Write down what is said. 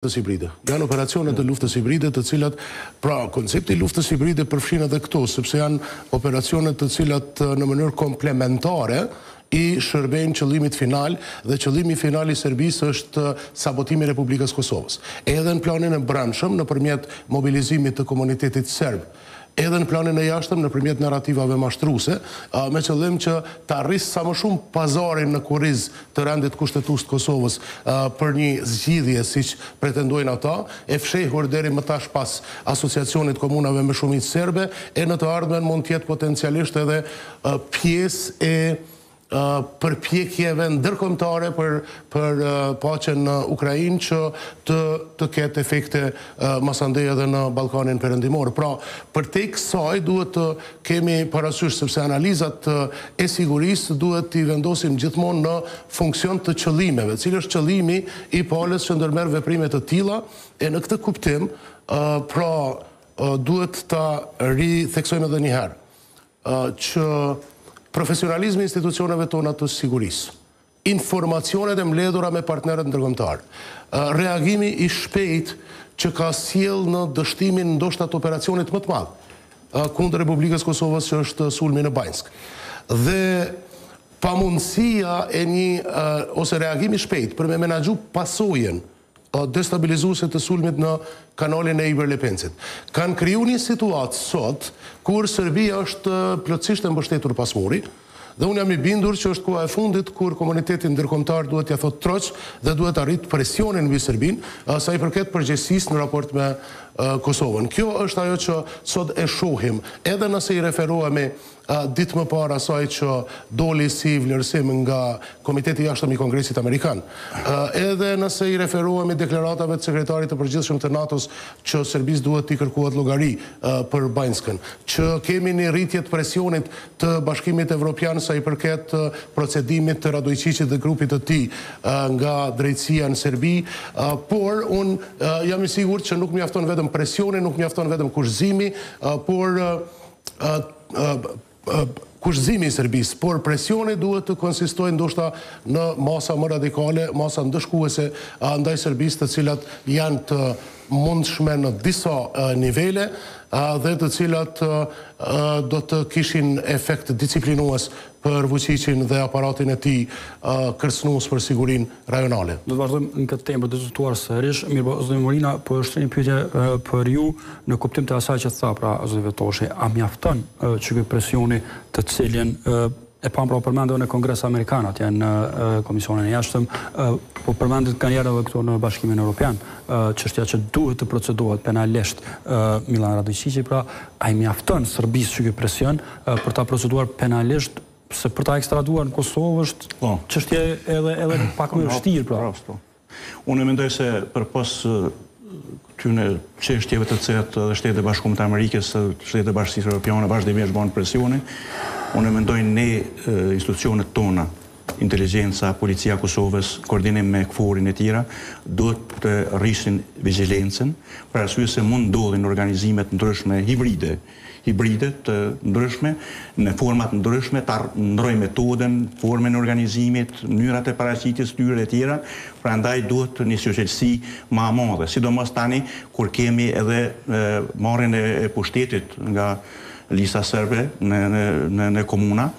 luftës hibride. Janë operacionet të luftës hibride të cilat, pra, koncepti luftës hibride përfshin edhe këto, sepse janë operacionet të cilat në mënyrë komplementare i shërbejnë qëllimit final, dhe qëllimi final i Serbisë është sabotimi i Republikës Kosovës. Edhe në planin e brendshëm nëpërmjet mobilizimit të komunitetit serb, edhe në planin e jashtëm nëpërmjet narrativave mashtruese, me qëllim që të arrisë sa më shumë pazarin në kurriz të rendit kushtetues të Kosovës për një zgjidhje siç pretendojnë ata, e fshehur deri më tash pas asociacionit komunave me shumicë serbe, e në të ardhmen mund të jetë potencialisht edhe pjesë e përpjekjeve ndërkombëtare për paqen në Ukrainë që të ketë efekte masandej edhe në Ballkanin Perëndimor. Pra, përtej kësaj duhet të kemi parasysh, sepse analizat e sigurisë duhet t'i vendosim gjithmonë në funksion të qëllimeve, cili është qëllimi i palës që ndërmerr veprime të tilla, e në këtë kuptim, pra, duhet ta ritheksojmë edhe një herë që profesionalizmi institucioneve tona të sigurisë, informacionet e mbledhura me partnerët ndërkombëtar, reagimi i shpejt që ka sjell në dështimin ndoshta të operacionit më të madh kundër Republikës Kosovës, që është sulmi në Banjsk. Dhe pamundësia e ose reagimi i shpejt për me menaxhu pasojën destabilizuese të sulmit në kanalin e Iberlepencit. Kanë kriju një situatë sot kur Serbia është plotësisht e mbështetur pas muri, dhe unë jam i bindur që është koha e fundit kur komuniteti ndërkombëtar duhet t'ia thotë troç dhe duhet arrit presionin mbi Serbinë sa i përket përgjegjësisë në raport me Kosovën. Kjo është ajo që sot e shohim, edhe nëse i referohemi ditë më parë asaj që doli si vlerësim nga Komiteti i Jashtëm i Kongresit Amerikan, edhe nëse i referohemi deklaratave të sekretarit të përgjithshëm të NATO-s që Serbisë duhet t'i kërkohet llogari për Banjskën, që kemi një rritje të presionit të Bashkimit Evropian sa i përket procedimit të Radojčićit dhe grupit të tij nga drejtësia në Serbi, por unë jam i sigurt që nuk mjafton vetëm presioni, nuk mjafton vetëm kushëzimi, por kushëzimi i Serbisë, por presioni duhet të konsistojë ndoshta në masa më radikale, masa ndëshkuese ndaj Serbisë, të cilat janë të mundshme në disa nivele dhe të cilat do të kishin efekt disiplinues për Vučićin dhe aparatin e tij kërcënues për sigurinë rajonale. Do të vazhdojmë në këtë temë për të diskutuar sërish. Mirë, zotëri Morina, po është një pyetje për ju në kuptim të asaj që tha pra zotëri Vetoshi, a mjafton që ky presioni të cilin e pam pra përmendë në Kongres Amerikan, atje në Komisionin e Jashtëm, po përmendet kanë njerë edhe këto në Bashkimin Evropian, çështja që duhet të procedohet penalisht Milan Radojčići, pra a i mjafton Serbisë që ky presion për ta proceduar penalisht, se për ta ekstraduar në Kosovë është çështje edhe pak më e vështirë, pra. Unë mendoj se përpos këtyre çështjeve të cilat edhe Shtetet e Bashkuara të Amerikës, Shtetet e Bashkisë Evropiane vazhdimisht bën presionin, unë mendoj ne institucionet tona, inteligjenca, policia e Kosovës, koordinim me KFOR-in e tjera, duhet të rrisin vigjilencën, për arsye se mund ndodhin organizimet ndryshme hibride të ndryshme, në format ndryshme, të ndroj metoden, formën e organizimit, mënyrat e paraqitjes tyre e tjera, prandaj duhet një shoqësi më e madhe, sidomos tani kur kemi edhe marrjen e pushtetit nga lista serbe në komuna,